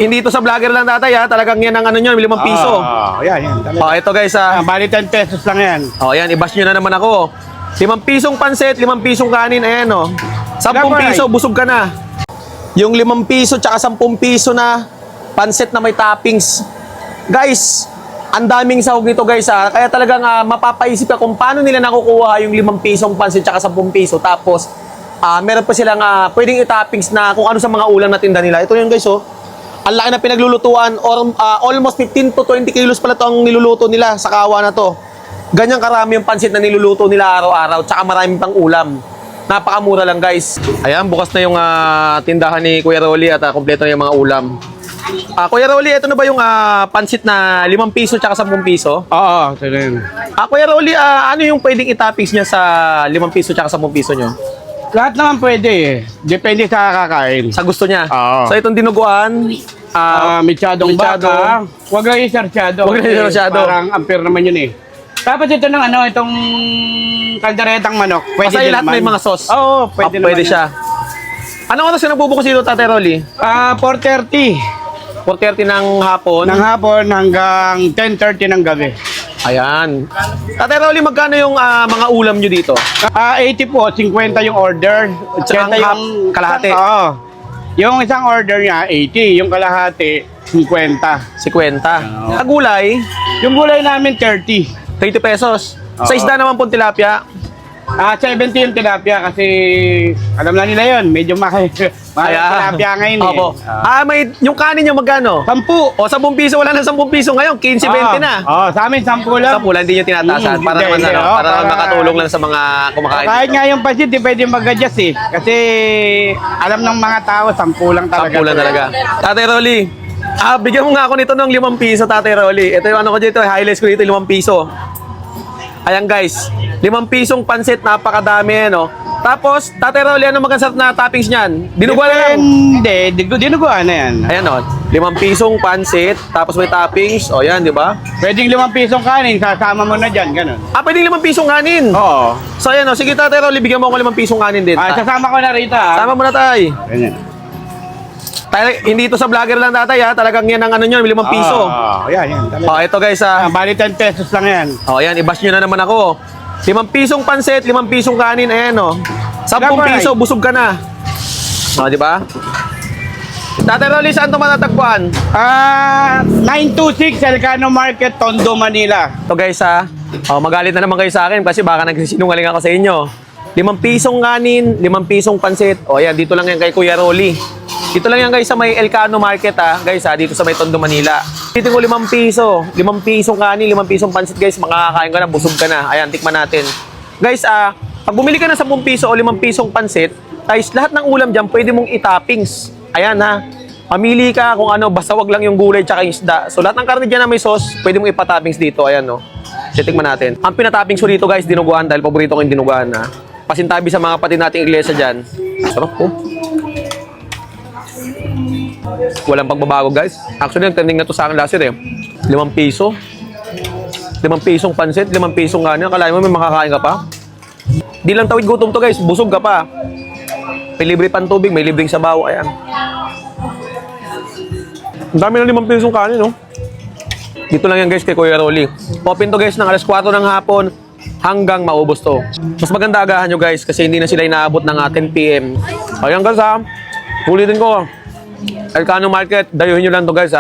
hindi ito sa vlogger lang tatay ha. Talagang yan ang ano nyo, 5 piso. Yan. Oh, ito guys ha. Bali 10 pesos lang yan. Oh, yan, i-bash nyo na naman ako. 5 pisong pansit, 5 pisong kanin, ayan oh. 10 piso, busog ka na. Yung 5 piso tsaka 10 piso na pansit na may toppings. Guys, ang daming sahog nito guys ha. Kaya talagang mapapaisip ka kung paano nila nakukuha yung 5 pisong pansit tsaka 10 piso. Tapos, meron pa silang pwedeng i-toppings na kung ano sa mga ulam na tinda nila. Ito yun guys oh. Ang laki na pinaglulutuan, or almost 15 to 20 kilos pala ito ang niluluto nila sa kawa na to. Ganyang karami yung pansit na niluluto nila araw-araw, tsaka maraming pang ulam. Napakamura lang guys. Ayan, bukas na yung tindahan ni Kuya Rolly at kompleto na yung mga ulam. Kuya Rolly, ito na ba yung pansit na 5 piso tsaka 10 piso? Oo, ito na yun. Kuya Rolly, ano yung pwedeng i-toppings niya sa 5 piso tsaka 10 piso nyo? Lahat naman pwede eh. Depende sa kakain. Sa gusto niya? Oo. So itong dinuguan, Mechadong baka. Huwag lang isarsyado. Huwag lang isarsyado. Parang ampere naman yun eh. Tapos ito ng itong kalderetang manok. Pwede Masaya din lahat naman. may mga sauce. Oo, pwede naman. Pwede siya. Anong oras ka nagbubukas dito, Tatay Rolly? 4:30 4:30 ng hapon. ng hapon hanggang 10:30 ng gabi. Ayan. Tatay Rolly, magkano yung mga ulam nyo dito? 80 po, 50 yung order. Tsaka 80 yung kalahati. Oo. Yung isang order niya, 80. Yung kalahati, 50. 50. Sa gulay, Yung gulay namin, 30. 30 pesos. Sa Oo. isda naman po tilapia, 70 yung tilapia kasi alam na nila yun. Medyo mahal tilapia ngayon eh. Opo. May, yung kanin nyo magkano? 10. O, 10 piso, wala na 10 piso ngayon. 15-20 na. Oo, sa amin 10 lang. 10 lang, hindi nyo tinatasan. Para Hindi, naman, hindi. ano, Oo, para para- makatulong lang sa mga kumakain Kahit dito. nga yung pasit, di pwede mag-adjust eh. Kasi alam ng mga tao, 10 lang talaga. 10 lang talaga. Tatay Rolly, bigyan mo nga ako nito ng 5 piso, Tatay Rolly. Ito yung ano ko dito, highlights ko dito, 5 piso. Ayan guys, 5 pisong pansit, napakadami no. Tapos, Tatay Rolly, ano magandang na toppings niyan? Dinuguan na lang. Hindi, dinuguan na yan. Ayan o, 5 pisong pansit, tapos may toppings. O yan, di ba? Pwedeng 5 pisong kanin, sasama mo na dyan, ganun. Pwedeng 5 pisong kanin. Oo. So ayan o, sige Tatay Rolly, bigyan mo ako 5 pisong kanin din. Sasama ko na rito ah. Sama mo na tay. Ganyan. Hindi ito sa vlogger lang tatay ha, talagang yan ang ano nyo, 5 piso. Yan. O ito guys Bali 10 pesos lang yan. O ayan, i-bash nyo na naman ako. 5 pisong pansit, 5 pisong kanin, ayan o. 10 piso, busog ka na. O, di ba? Tatay Rolly, saan ito matatagpuan? 926 Elcano Market, Tondo, Manila. Ito guys magalit na naman kayo sa akin kasi baka nagsisinungaling ako sa inyo. 5 pisong kanin, 5 pisong pansit. O ayan, dito lang yan kay Kuya Rolly. Dito lang yan guys sa may Elcano Market guys dito sa may Tondo, Manila. Dito ko 5 piso, 5 pisong kanin, 5 pisong pansit guys, makakakain ka na, busog ka na. Ayan, tikman natin. Guys, pag bumili ka ng 10 piso o 5 pisong pansit, guys, lahat ng ulam dyan pwede mong i-toppings. Ayan Pamili ka kung ano, basta wag lang yung gulay tsaka yung isda. So lahat ng karne dyan na may sauce, pwede mong ipa-toppings dito. Ayan Titikman natin. Ang pinatoppings ko dito guys, dinuguan dahil paborito ko yung dinuguan Pasintabi sa mga kapatid nating iglesia dyan. Sarap po. Walang pagbabago guys. Actually, nagtending na to sa akin last year 5 piso. 5 pisong pansit, 5 pisong kanin. Akalain mo may makakain ka pa? Di lang tawid gutom to guys, busog ka pa. May libre pang tubig, may libreng sabaw. Ayan. Ang dami ng 5 pisong kanin Dito lang yan guys kay Kuya Rolly. Open to guys ng alas 4 ng hapon hanggang maubos to. Mas maganda agahan nyo guys kasi hindi na sila inaabot ng 10 PM. Ayan guys Ulitin ko. Elcano Market, dayuhin nyo lang to guys